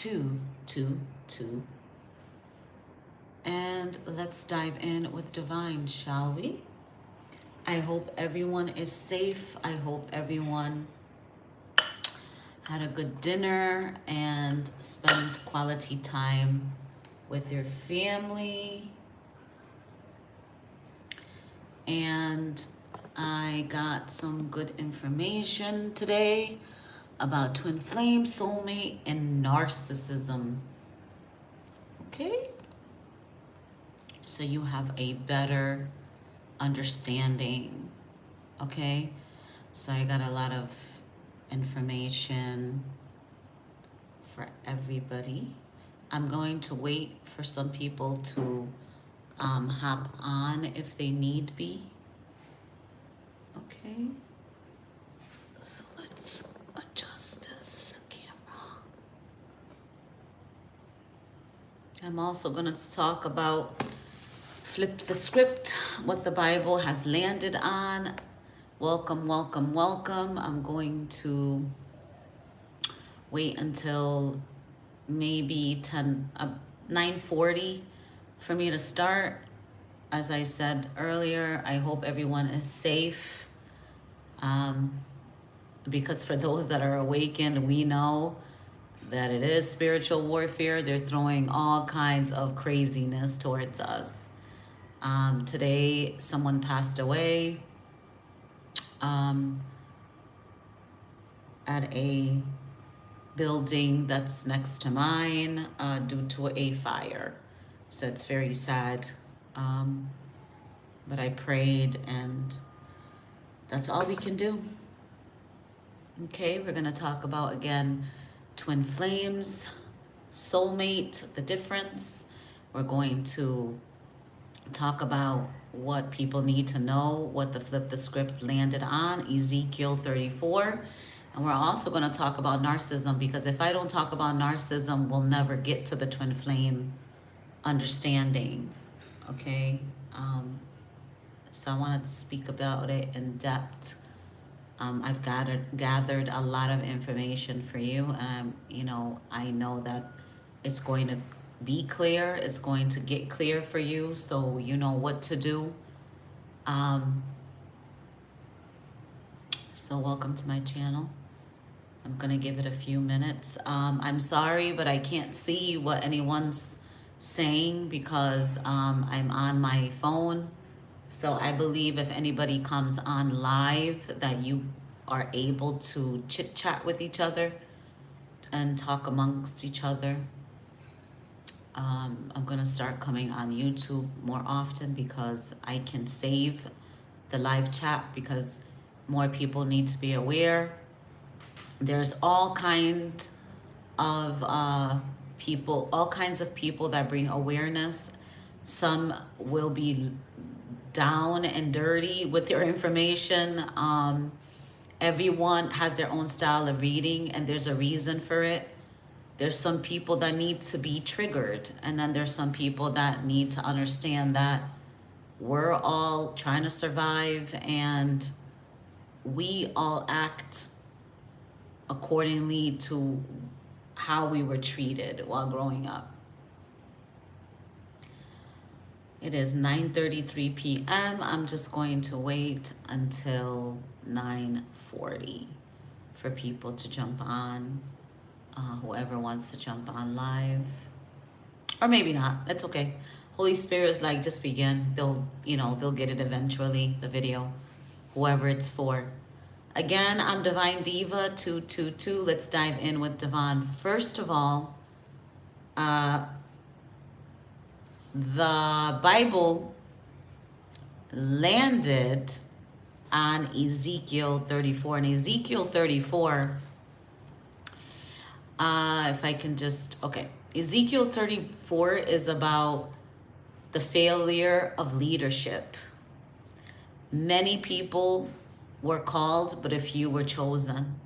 222. And let's dive in with divine, shall we? I hope everyone is safe. I hope everyone had a good dinner and spent quality time with your family. And I got some good information today about twin flame, soulmate, and narcissism. Okay? So you have a better understanding. Okay? So I got a lot of information for everybody. I'm going to wait for some people to hop on if they need be. Okay, so let's adjust this camera. I'm also going to talk about flip the script, what the Bible has landed on. Welcome, welcome, welcome. I'm going to wait until maybe 9:40 for me to start. As I said earlier, I hope everyone is safe. Because for those that are awakened, we know that it is spiritual warfare. They're throwing all kinds of craziness towards us. Today, someone passed away at a building that's next to mine due to a fire. So it's very sad. But I prayed, and that's all we can do. Okay, we're going to talk about, again, twin flames, soulmate, the difference. We're going to talk about what people need to know, what the flip the script landed on, Ezekiel 34. And we're also going to talk about narcissism, because if I don't talk about narcissism, we'll never get to the twin flame understanding. Okay? So I wanted to speak about it in depth. I've gathered a lot of information for you, and I know that it's going to be clear. It's going to get clear for you, so you know what to do. So welcome to my channel. I'm gonna give it a few minutes. I'm sorry, but I can't see what anyone's saying because I'm on my phone. So I believe if anybody comes on live that you are able to chit chat with each other and talk amongst each other. I'm gonna start coming on YouTube more often because I can save the live chat, because more people need to be aware. There's all kinds of people that bring awareness. Some will be down and dirty with their information. Everyone has their own style of reading, and there's a reason for it. There's some people that need to be triggered, and then there's some people that need to understand that we're all trying to survive, and we all act accordingly to how we were treated while growing up. It is 9:33 p.m. I'm just going to wait until 9:40 for people to jump on. Whoever wants to jump on live, or maybe not. That's okay. Holy Spirit is like, just begin. They'll get it eventually. The video, whoever it's for. Again, I'm Divine Diva 222. Let's dive in with Divine. First of all, the Bible landed on Ezekiel 34. And Ezekiel 34, if I can just, okay. Ezekiel 34 is about the failure of leadership. Many people were called, but a few were chosen.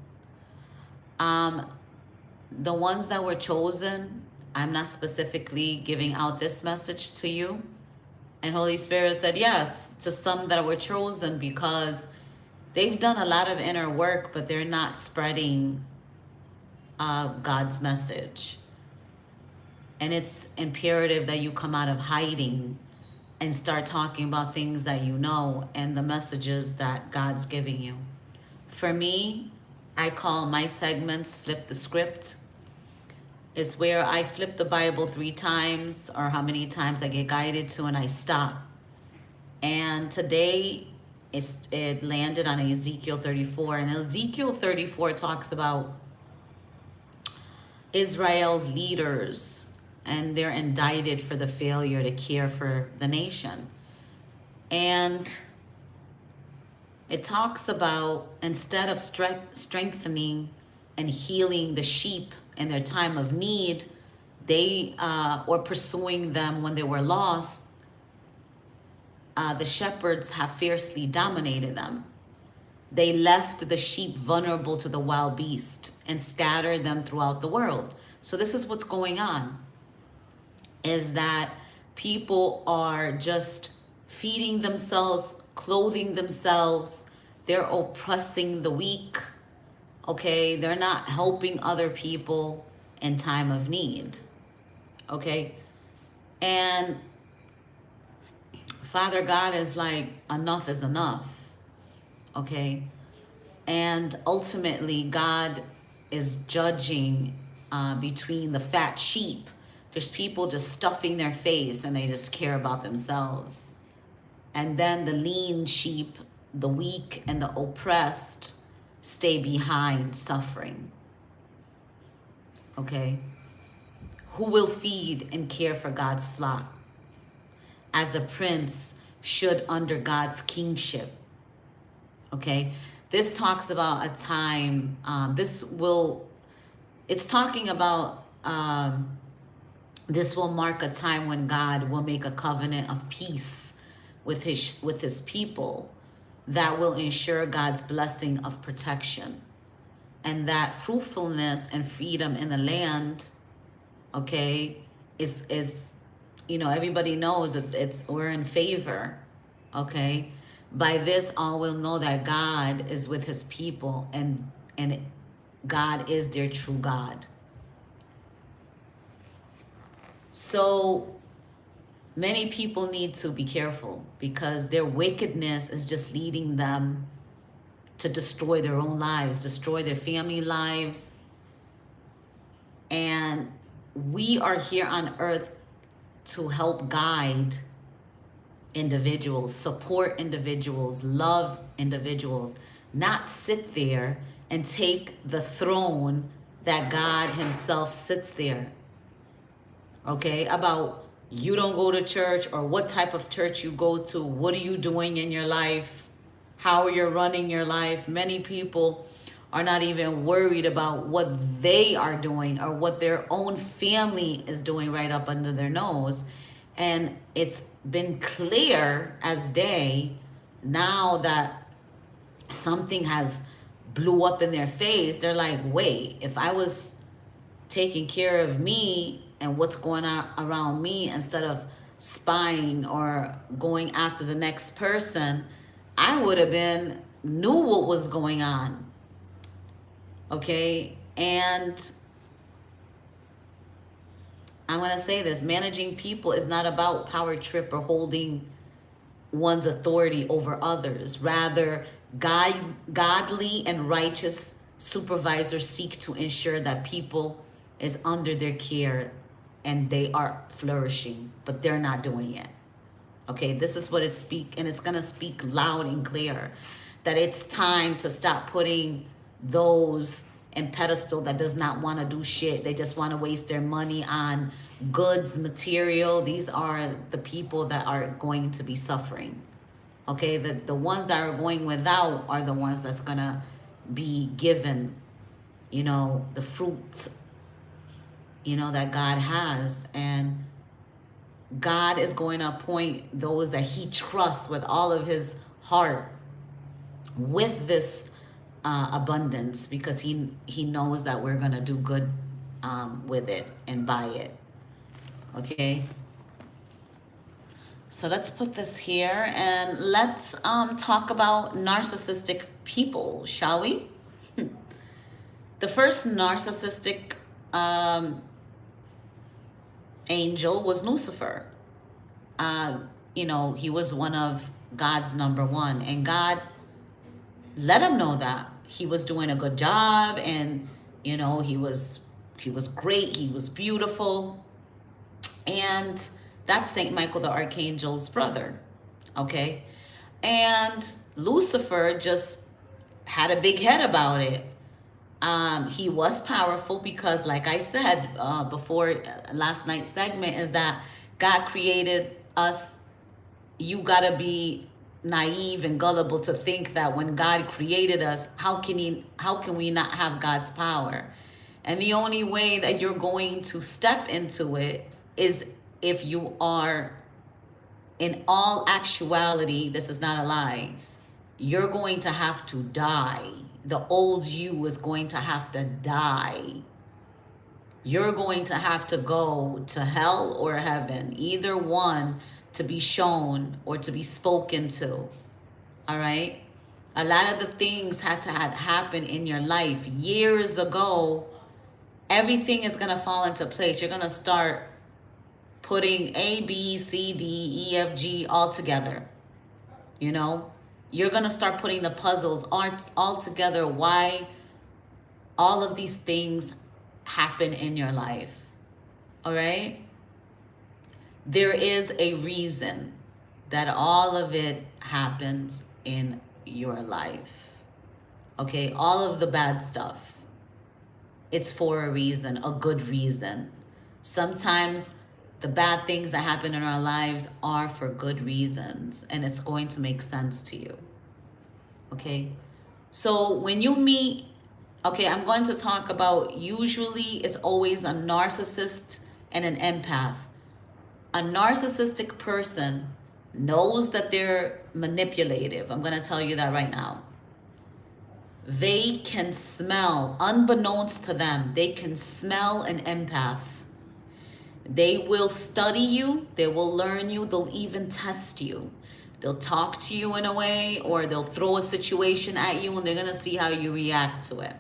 The ones that were chosen, I'm not specifically giving out this message to you. And Holy Spirit said yes to some that were chosen because they've done a lot of inner work, but they're not spreading God's message. And it's imperative that you come out of hiding and start talking about things that you know and the messages that God's giving you. For me, I call my segments Flip the Script. It's where I flip the Bible 3 times, or how many times I get guided to, and I stop. And today it landed on Ezekiel 34. And Ezekiel 34 talks about Israel's leaders, and they're indicted for the failure to care for the nation. And it talks about, instead of strengthening and healing the sheep in their time of need, they or pursuing them when they were lost, the shepherds have fiercely dominated them. They left the sheep vulnerable to the wild beast and scattered them throughout the world. So this is what's going on, is that people are just feeding themselves, clothing themselves. They're oppressing the weak, okay? They're not helping other people in time of need, okay? And Father God is like, enough is enough, okay? And ultimately, God is judging between the fat sheep. There's people just stuffing their face and they just care about themselves. And then the lean sheep, the weak and the oppressed, stay behind suffering, okay? Who will feed and care for God's flock as a prince should under God's kingship? Okay, this talks about a time, it's talking about, this will mark a time when God will make a covenant of peace with his people that will ensure God's blessing of protection, and that fruitfulness and freedom in the land, okay, is everybody knows it's we're in favor, okay? By this, all will know that God is with his people, and God is their true God. So many people need to be careful, because their wickedness is just leading them to destroy their own lives, destroy their family lives. And we are here on earth to help guide individuals, support individuals, love individuals, not sit there and take the throne that God himself sits there, okay? About you don't go to church, or what type of church you go to, what are you doing in your life, how you're running your life. Many people are not even worried about what they are doing or what their own family is doing right up under their nose. And it's been clear as day now that something has blew up in their face. They're like, wait, if I was taking care of me and what's going on around me, instead of spying or going after the next person, I would have knew what was going on, okay? And I'm going to say this, managing people is not about power trip or holding one's authority over others. Rather, godly and righteous supervisors seek to ensure that people is under their care and they are flourishing, but they're not doing it. Okay, this is what it speaks, and it's going to speak loud and clear, that it's time to stop putting those in pedestal that does not want to do shit. They just want to waste their money on goods, material. These are the people that are going to be suffering. Okay, the ones that are going without are the ones that's going to be given, the fruit, that God has. And God is going to appoint those that he trusts with all of his heart with this abundance, because he knows that we're going to do good with it and by it. Okay, so let's put this here and let's talk about narcissistic people, shall we? The first narcissistic angel was Lucifer. You know, he was one of God's number one, and God let him know that he was doing a good job, and you know, he was great, he was beautiful. And that's Saint Michael the Archangel's brother. Okay. And Lucifer just had a big head about it. He was powerful because, like I said before last night's segment, is that God created us. You gotta be naive and gullible to think that when God created us, how can we not have God's power? And the only way that you're going to step into it is if you are, in all actuality, this is not a lie, you're going to have to die. The old you is going to have to die. You're going to have to go to hell or heaven, either one, to be shown or to be spoken to. All right? A lot of the things had to happen in your life years ago. Everything is going to fall into place. You're going to start putting A, B, C, D, E, F, G all together. You know, you're going to start putting the puzzles all together, why all of these things happen in your life. All right? There is a reason that all of it happens in your life. Okay? All of the bad stuff. It's for a reason, a good reason. Sometimes the bad things that happen in our lives are for good reasons, and it's going to make sense to you. Okay? So when you meet, okay, I'm going to talk about, usually it's always a narcissist and an empath. A narcissistic person knows that they're manipulative. I'm going to tell you that right now. They can smell, unbeknownst to them, they can smell an empath. They will study you, they will learn you, they'll even test you. They'll talk to you in a way, or they'll throw a situation at you and they're going to see how you react to it.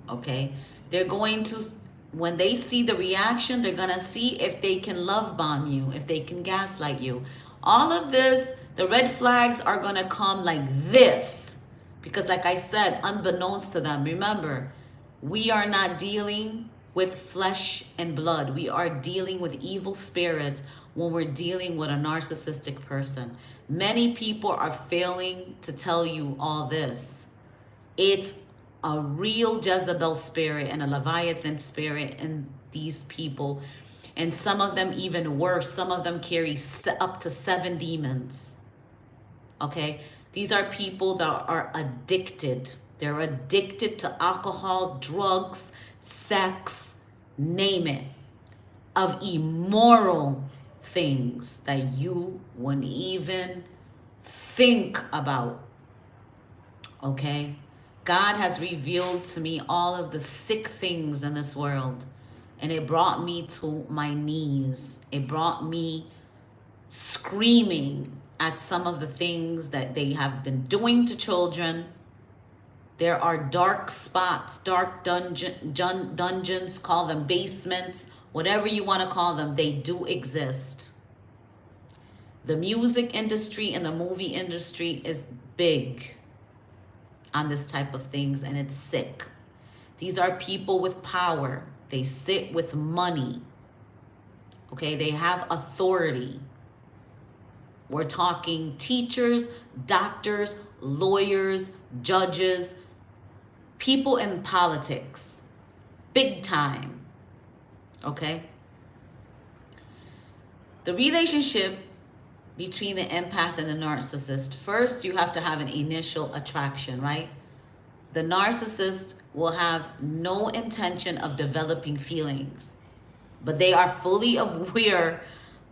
Okay? They're going to, when they see the reaction, they're going to see if they can love bomb you, if they can gaslight you. All of this, the red flags are going to come like this. Because like I said, unbeknownst to them, remember, we are not dealing with flesh and blood. We are dealing with evil spirits when we're dealing with a narcissistic person. Many people are failing to tell you all this. It's a real Jezebel spirit and a Leviathan spirit in these people. And some of them even worse. Some of them carry up to 7 demons. Okay? These are people that are addicted. They're addicted to alcohol, drugs, sex, name it, of immoral things that you wouldn't even think about. Okay? God has revealed to me all of the sick things in this world, and it brought me to my knees. It brought me screaming at some of the things that they have been doing to children. There are dark spots, dark dungeons, call them basements, whatever you want to call them, they do exist. The music industry and the movie industry is big on this type of things, and it's sick. These are people with power. They sit with money. Okay, they have authority. We're talking teachers, doctors, lawyers, judges, people in politics, big time. Okay? The relationship between the empath and the narcissist. First, you have to have an initial attraction, right? The narcissist will have no intention of developing feelings, but they are fully aware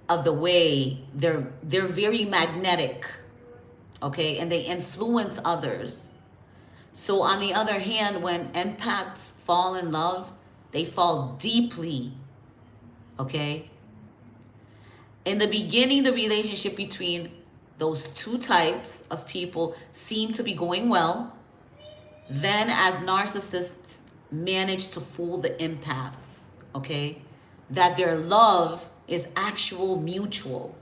of the way they're very magnetic, okay? And they influence others. So on the other hand, when empaths fall in love, they fall deeply, okay? In the beginning, the relationship between those two types of people seem to be going well. Then as narcissists manage to fool the empaths, okay? that their love is actual mutual.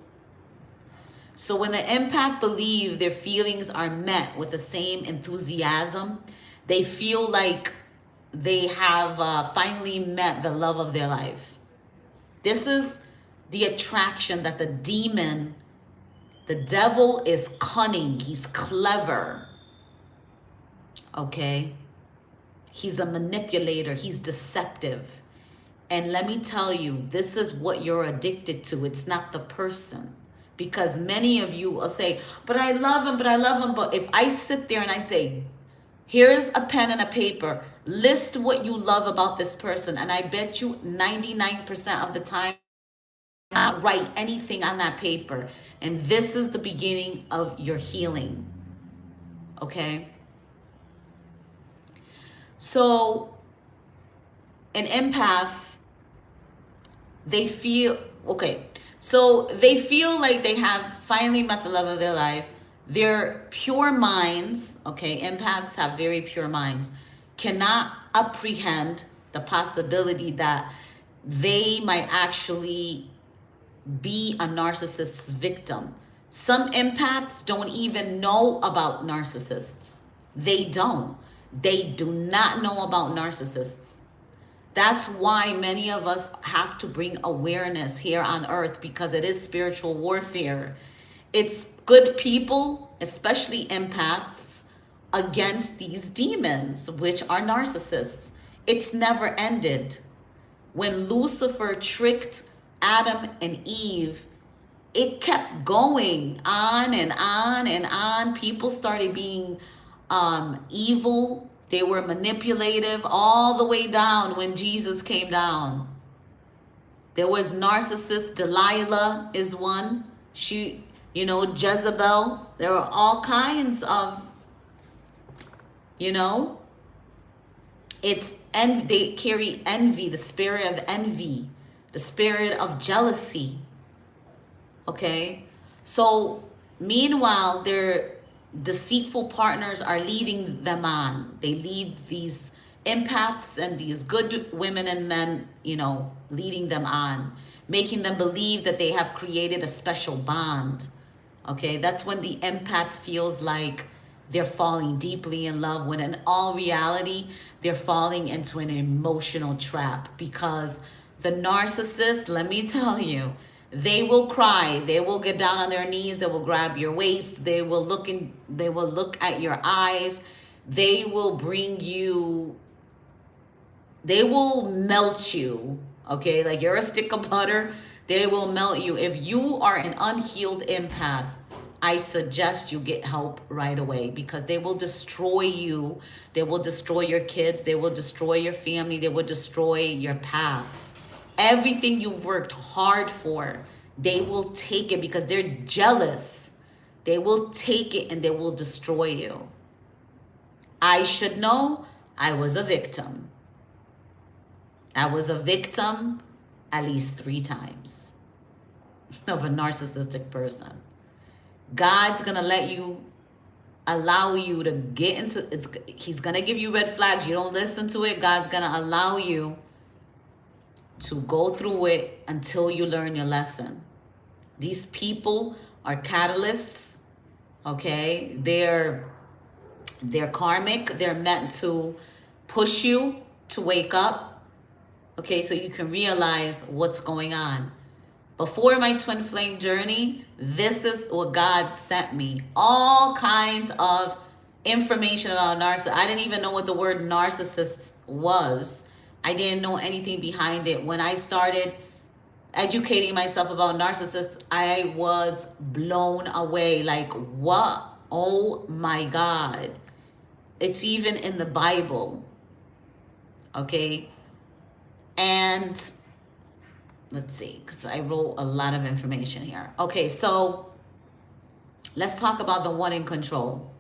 So when the empath believe their feelings are met with the same enthusiasm, they feel like they have finally met the love of their life. This is the attraction that the devil is cunning, he's clever, okay? He's a manipulator, he's deceptive. And let me tell you, this is what you're addicted to. It's not the person. Because many of you will say, but I love him, but I love him. But if I sit there and I say, here's a pen and a paper, list what you love about this person. And I bet you 99% of the time, not write anything on that paper. And this is the beginning of your healing. Okay? So, an empath, they feel, okay, so they feel like they have finally met the love of their life. Their pure minds, okay, empaths have very pure minds, cannot apprehend the possibility that they might actually be a narcissist's victim. Some empaths don't even know about narcissists. They don't. They do not know about narcissists. That's why many of us have to bring awareness here on earth, because it is spiritual warfare. It's good people, especially empaths, against these demons, which are narcissists. It's never ended. When Lucifer tricked Adam and Eve, it kept going on and on and on. People started being evil. They were manipulative all the way down when Jesus came down. There was narcissist. Delilah is one. She, Jezebel. There were all kinds of, it's envy. They carry envy, the spirit of envy, the spirit of jealousy. Okay? So, meanwhile, their deceitful partners are leading them on. They lead these empaths and these good women and men, leading them on, making them believe that they have created a special bond. Okay? That's when the empath feels like they're falling deeply in love, when in all reality, they're falling into an emotional trap. Because the narcissist, let me tell you, they will cry. They will get down on their knees. They will grab your waist. They will look at your eyes. They will melt you. Okay, like you're a stick of butter. They will melt you. If you are an unhealed empath, I suggest you get help right away, because they will destroy you. They will destroy your kids. They will destroy your family. They will destroy your path. Everything you've worked hard for, they will take it because they're jealous. They will take it and they will destroy you. I should know, I was a victim. I was a victim at least 3 times of a narcissistic person. God's gonna allow you to get into it. He's gonna give you red flags. You don't listen to it. God's gonna allow you to go through it until you learn your lesson. These people are catalysts, okay? They're karmic. They're meant to push you to wake up, okay, so you can realize what's going on. Before my twin flame journey, this is what God sent me. All kinds of information about narcissists. I didn't even know what the word narcissist was. I didn't know anything behind it. When I started educating myself about narcissists, I was blown away. Like, what? Oh my God. It's even in the Bible. Okay? And let's see, because I wrote a lot of information here. Okay, so let's talk about the one in control.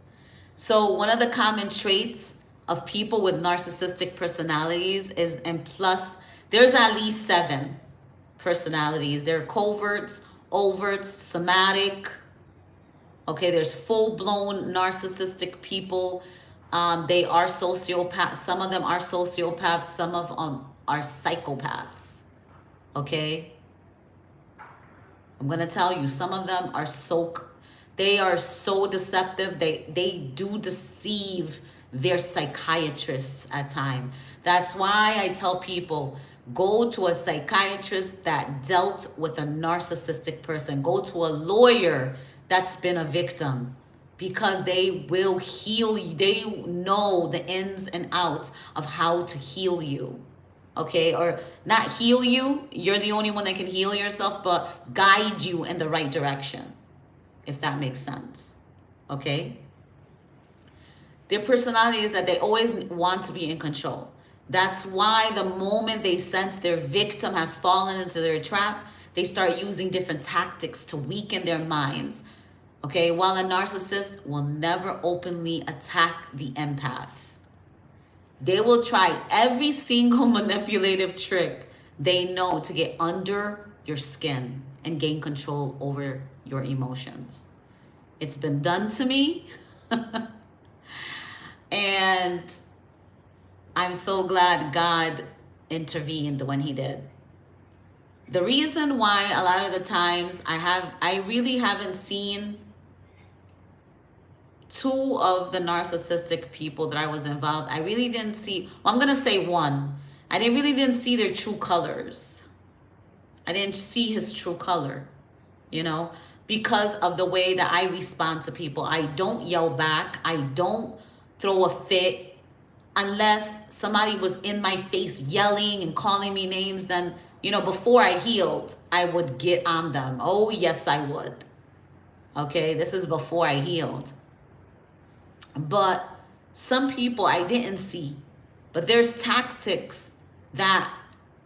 So one of the common traits of people with narcissistic personalities is, and plus, there's at least 7 personalities. There are coverts, overts, somatic. Okay, there's full-blown narcissistic people. They are sociopaths. Some of them are sociopaths. Some of them are psychopaths. Okay? I'm going to tell you, some of them are they are so deceptive. They do deceive their psychiatrists at times. That's why I tell people, go to a psychiatrist that dealt with a narcissistic person. Go to a lawyer that's been a victim, because they will heal you. They know the ins and outs of how to heal you. Okay, or not heal you, you're the only one that can heal yourself, but guide you in the right direction, if that makes sense. Okay, their personality is that they always want to be in control. That's why the moment they sense their victim has fallen into their trap, they start using different tactics to weaken their minds. Okay, while a narcissist will never openly attack the empath. They will try every single manipulative trick they know to get under your skin and gain control over your emotions. It's been done to me. And I'm so glad God intervened when he did. The reason why a lot of the times I really haven't seen two of the narcissistic people that I was involved, I really didn't see, well, I'm going to say one. I really didn't see their true colors. I didn't see his true color, you know, because of the way that I respond to people. I don't yell back. I don't throw a fit unless somebody was in my face yelling and calling me names. Then, you know, before I healed, I would get on them. Oh, yes, I would. Okay, this is before I healed. But some people I didn't see. But there's tactics that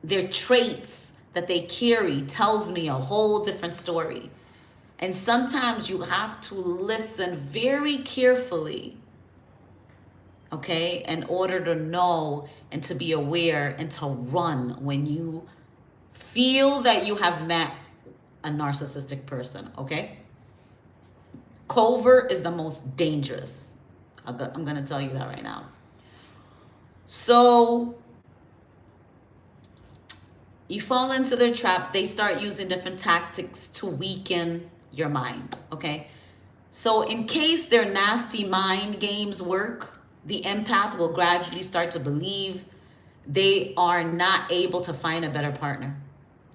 their traits that they carry tells me a whole different story. And sometimes you have to listen very carefully, okay, in order to know and to be aware and to run when you feel that you have met a narcissistic person, okay? Covert is the most dangerous. I'm going to tell you that right now. So you fall into their trap. They start using different tactics to weaken your mind, okay? So in case their nasty mind games work, the empath will gradually start to believe they are not able to find a better partner.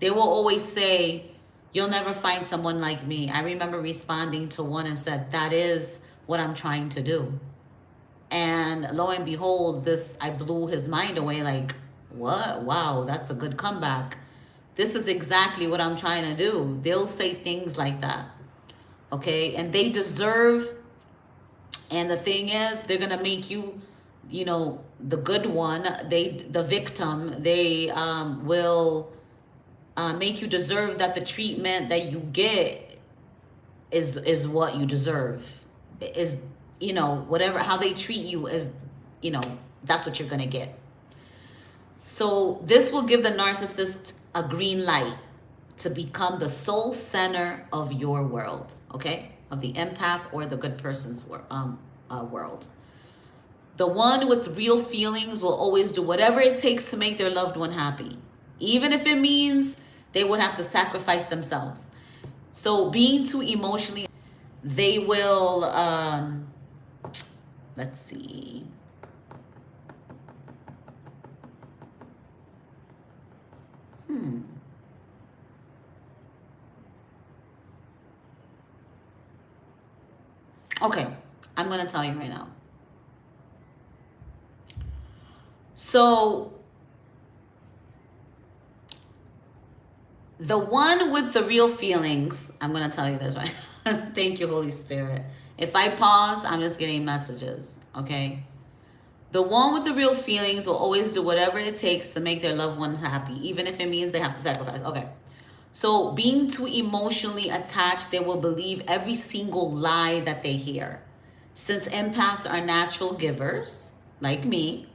They will always say, you'll never find someone like me. I remember responding to one and said, that is what I'm trying to do. And lo and behold, I blew his mind away. Like, what? Wow, that's a good comeback. This is exactly what I'm trying to do. They'll say things like that. Okay, and they deserve, and the thing is, they're going to make you, you know, the good one, the victim, they will make you deserve that the treatment that you get is what you deserve. Is, you know, whatever, how they treat you is, you know, that's what you're going to get. So this will give the narcissist a green light to become the sole center of your world, okay? Of the empath or the good person's world. The one with real feelings will always do whatever it takes to make their loved one happy, even if it means they would have to sacrifice themselves. So being too emotionally, they will, let's see. Okay, I'm going to tell you right now. So the one with the real feelings, I'm going to tell you this right. Thank you, Holy Spirit. If I pause, I'm just getting messages, okay? The one with the real feelings will always do whatever it takes to make their loved one happy, even if it means they have to sacrifice. Okay. So being too emotionally attached, they will believe every single lie that they hear. Since empaths are natural givers, like me,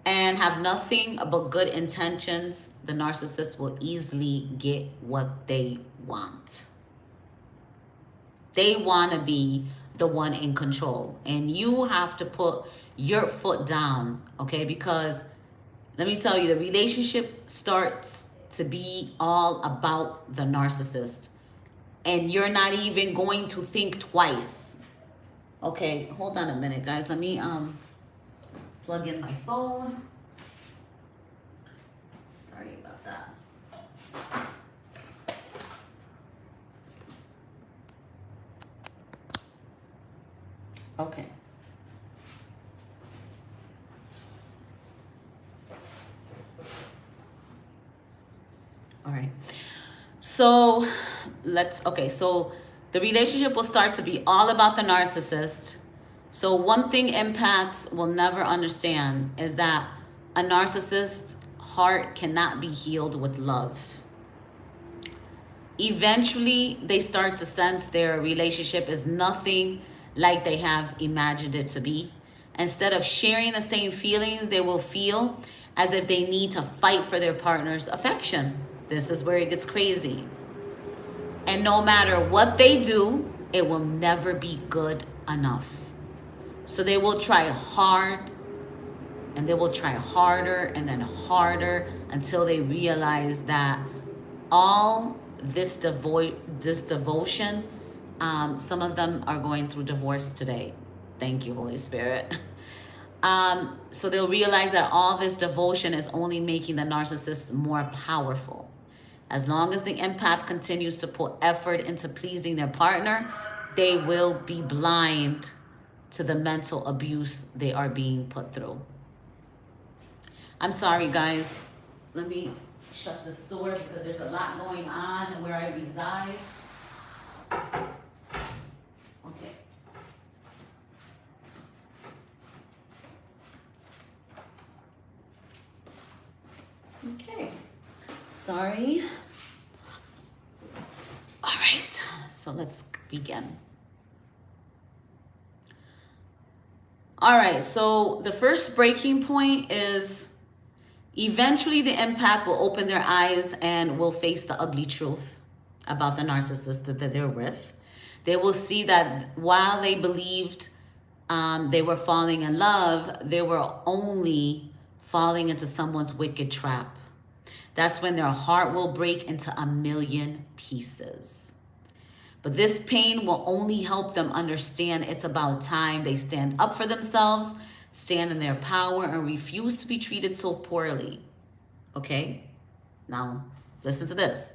and have nothing but good intentions, the narcissist will easily get what they want. They want to be the one in control. And you have to put your foot down, okay? Because let me tell you, the relationship starts to be all about the narcissist. And you're not even going to think twice. Okay, hold on a minute, guys. Let me plug in my phone. Sorry about that. Okay. All right. So so the relationship will start to be all about the narcissist. So one thing empaths will never understand is that a narcissist's heart cannot be healed with love. Eventually, they start to sense their relationship is nothing like they have imagined it to be. Instead of sharing the same feelings, they will feel as if they need to fight for their partner's affection. This is where it gets crazy. And no matter what they do, it will never be good enough. So they will try hard, and they will try harder and then harder until they realize that all this devotion, some of them are going through divorce today. Thank you, Holy Spirit. So they'll realize that all this devotion is only making the narcissist more powerful. As long as the empath continues to put effort into pleasing their partner, they will be blind to the mental abuse they are being put through. I'm sorry, guys. Let me shut this door because there's a lot going on where I reside. Okay. Okay. Sorry. All right. So let's begin. All right. So the first breaking point is eventually the empath will open their eyes and will face the ugly truth about the narcissist that they're with. They will see that while they believed they were falling in love, they were only falling into someone's wicked trap. That's when their heart will break into a million pieces. But this pain will only help them understand it's about time they stand up for themselves, stand in their power, and refuse to be treated so poorly. Okay? Now, listen to this.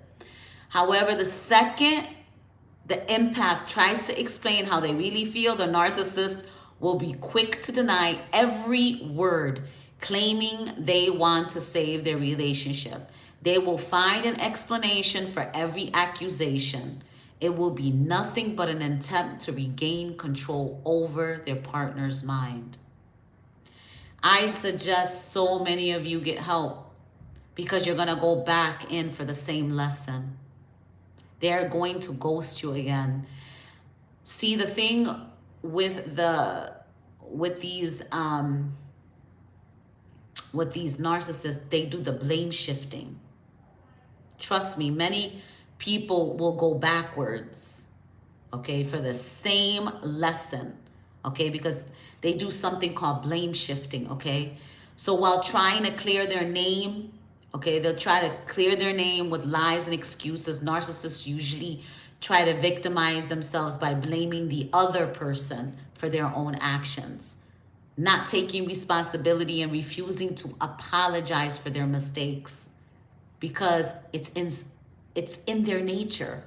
However, the second the empath tries to explain how they really feel, the narcissist will be quick to deny every word, claiming they want to save their relationship. They will find an explanation for every accusation. It will be nothing but an attempt to regain control over their partner's mind. I suggest so many of you get help because you're going to go back in for the same lesson. They're going to ghost you again. See, the thing with these narcissists, they do the blame shifting. Trust me, many people will go backwards, okay, for the same lesson, okay, because they do something called blame shifting, okay? So while trying to clear their name, okay, they'll try to clear their name with lies and excuses. Narcissists usually try to victimize themselves by blaming the other person for their own actions, not taking responsibility and refusing to apologize for their mistakes because it's in their nature.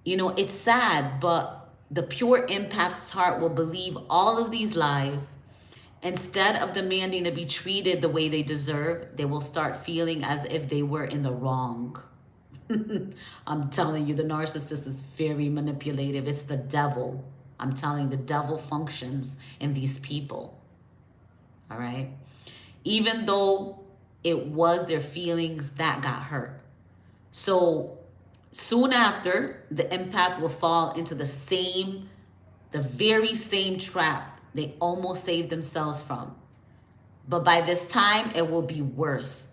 You know, it's sad, but the pure empath's heart will believe all of these lies. Instead of demanding to be treated the way they deserve, they will start feeling as if they were in the wrong. I'm telling you, the narcissist is very manipulative. It's the devil. I'm telling you, the devil functions in these people. All right? Even though it was their feelings that got hurt. So soon after, the empath will fall into the very same trap they almost saved themselves from. But by this time, it will be worse,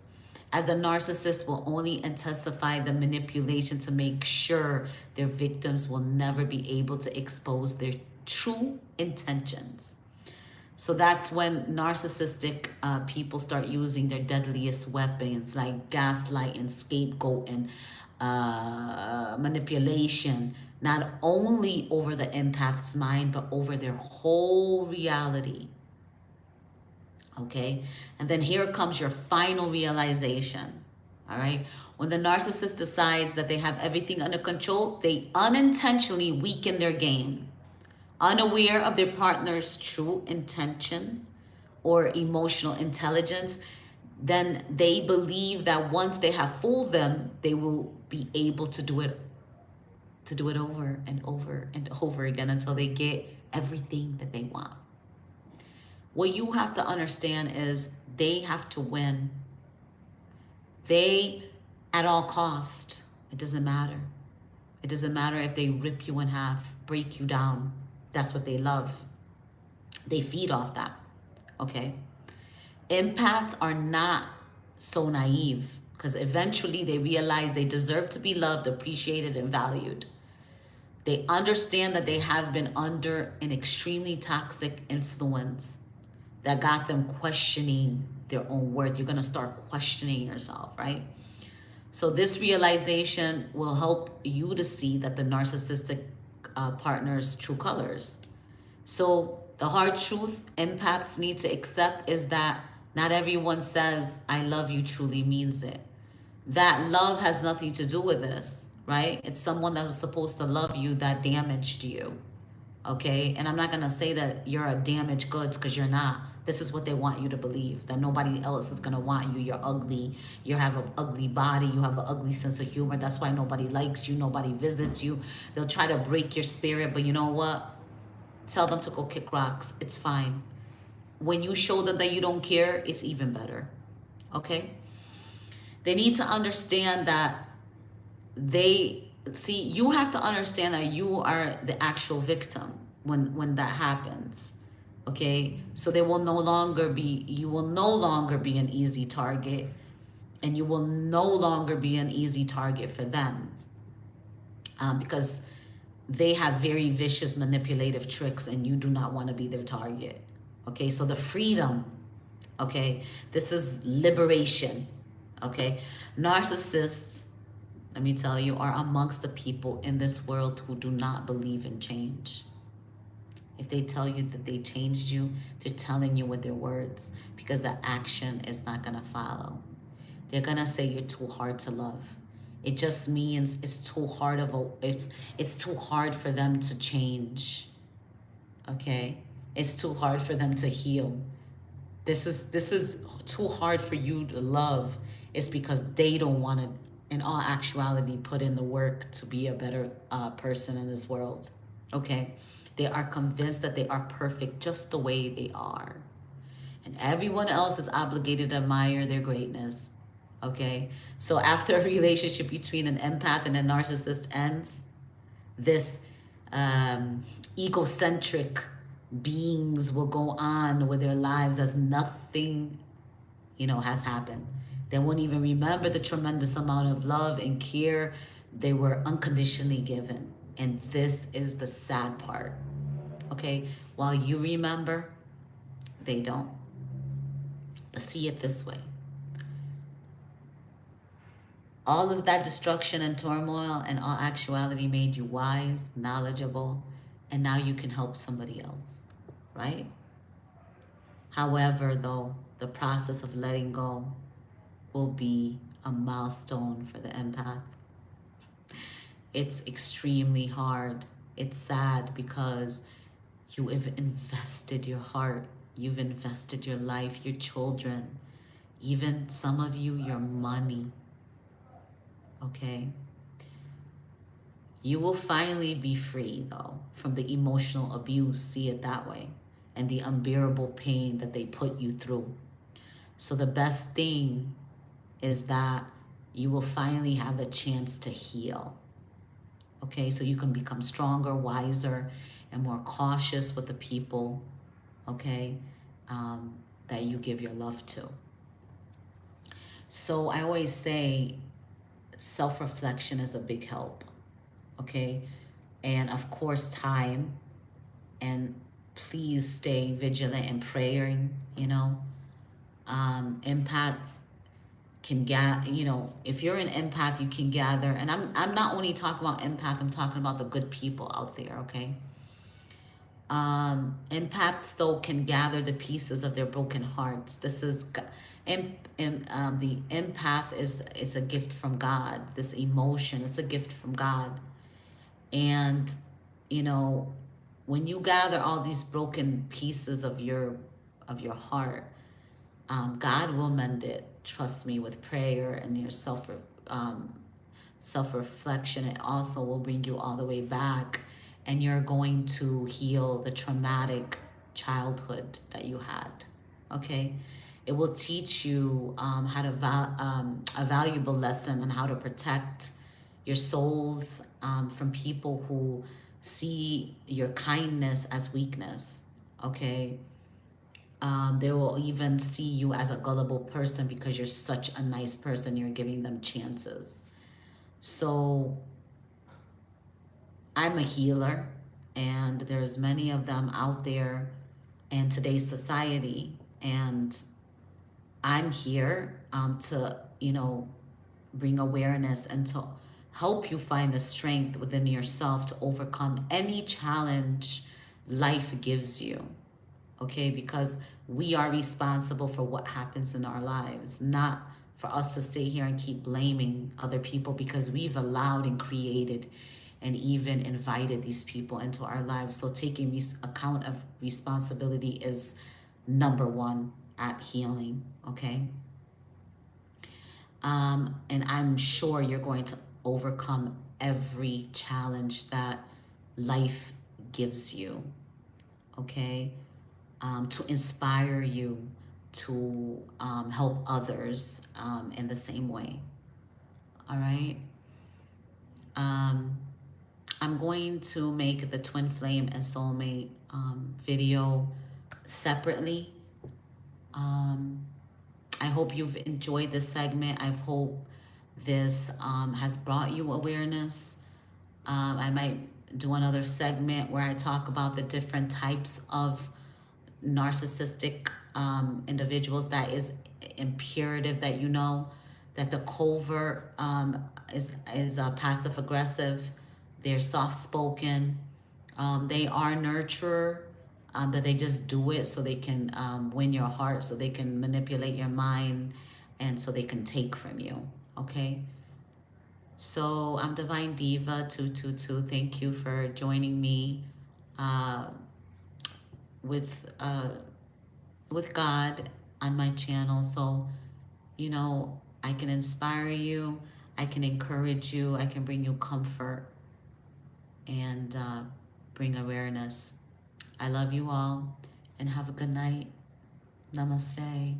as the narcissist will only intensify the manipulation to make sure their victims will never be able to expose their true intentions. So that's when narcissistic people start using their deadliest weapons like gaslight and scapegoat and manipulation, not only over the empath's mind, but over their whole reality. Okay? And then here comes your final realization. All right? When the narcissist decides that they have everything under control, they unintentionally weaken their game, unaware of their partner's true intention or emotional intelligence. Then they believe that once they have fooled them, they will be able to do it over and over and over again until they get everything that they want. What you have to understand is they have to win. They, at all cost, it doesn't matter. It doesn't matter if they rip you in half, break you down. That's what they love. They feed off that, okay? Empaths are not so naive because eventually they realize they deserve to be loved, appreciated, and valued. They understand that they have been under an extremely toxic influence that got them questioning their own worth. You're going to start questioning yourself, right? So this realization will help you to see that the narcissistic partner's true colors. So the hard truth empaths need to accept is that not everyone says, I love you truly means it. That love has nothing to do with this, right? It's someone that was supposed to love you that damaged you, okay? And I'm not going to say that you're a damaged goods because you're not. This is what they want you to believe, that nobody else is going to want you. You're ugly. You have an ugly body. You have an ugly sense of humor. That's why nobody likes you. Nobody visits you. They'll try to break your spirit, but you know what? Tell them to go kick rocks. It's fine. When you show them that you don't care, it's even better, okay? They need to understand that you have to understand that you are the actual victim when that happens. Okay, so you will no longer be an easy target, and you will no longer be an easy target for them, because they have very vicious manipulative tricks and you do not want to be their target. Okay, so the freedom, okay, this is liberation. Okay, narcissists, let me tell you, are amongst the people in this world who do not believe in change. If they tell you that they changed you, they're telling you with their words, because the action is not going to follow. They're going to say you're too hard to love. It just means it's too hard for them to change. Okay? It's too hard for them to heal. This is too hard for you to love. It's because they don't want to, in all actuality, put in the work to be a better person in this world. Okay? They are convinced that they are perfect just the way they are. And everyone else is obligated to admire their greatness. Okay? So after a relationship between an empath and a narcissist ends, this egocentric beings will go on with their lives as nothing, has happened. They won't even remember the tremendous amount of love and care they were unconditionally given. And this is the sad part. Okay? While you remember, they don't. But see it this way. All of that destruction and turmoil in all actuality made you wise, knowledgeable, and now you can help somebody else, right? However, though, the process of letting go will be a milestone for the empath. It's extremely hard. It's sad because you have invested your heart, you've invested your life, your children, even some of you, your money. Okay? You will finally be free, though, from the emotional abuse, see it that way, and the unbearable pain that they put you through. So the best thing is that you will finally have a chance to heal. Okay, so you can become stronger, wiser, and more cautious with the people, okay, that you give your love to. So I always say self-reflection is a big help, okay? And of course, time and please stay vigilant in praying, you know. Empaths can gather, you know, if you're an empath, you can gather, and I'm not only talking about empath, I'm talking about the good people out there, okay? Empaths though can gather the pieces of their broken hearts. This is the empath is a gift from God. This emotion, it's a gift from God. And you know, when you gather all these broken pieces of your heart, God will mend it. Trust me, with prayer and your self-reflection, it also will bring you all the way back, and you're going to heal the traumatic childhood that you had. Okay, it will teach you how to a valuable lesson on how to protect your souls from people who see your kindness as weakness. Okay, they will even see you as a gullible person because you're such a nice person. You're giving them chances. So I'm a healer, and there's many of them out there in today's society, and I'm here to, you know, bring awareness and to help you find the strength within yourself to overcome any challenge life gives you. Okay, because we are responsible for what happens in our lives, not for us to sit here and keep blaming other people, because we've allowed and created and even invited these people into our lives. So taking account of responsibility is number one at healing, okay? And I'm sure you're going to overcome every challenge that life gives you, okay? To inspire you to help others in the same way. All right. I'm going to make the twin flame and soulmate video separately. I hope you've enjoyed this segment. I hope this has brought you awareness. I might do another segment where I talk about the different types of narcissistic individuals. That is imperative that you know that the covert is passive aggressive. They're soft spoken. They are nurturer, but they just do it so they can win your heart, so they can manipulate your mind, and so they can take from you. Okay. So I'm Divine Diva 222. Thank you for joining me with God on my channel. So, you know, I can inspire you, I can encourage you, I can bring you comfort and bring awareness. I love you all, and have a good night. Namaste.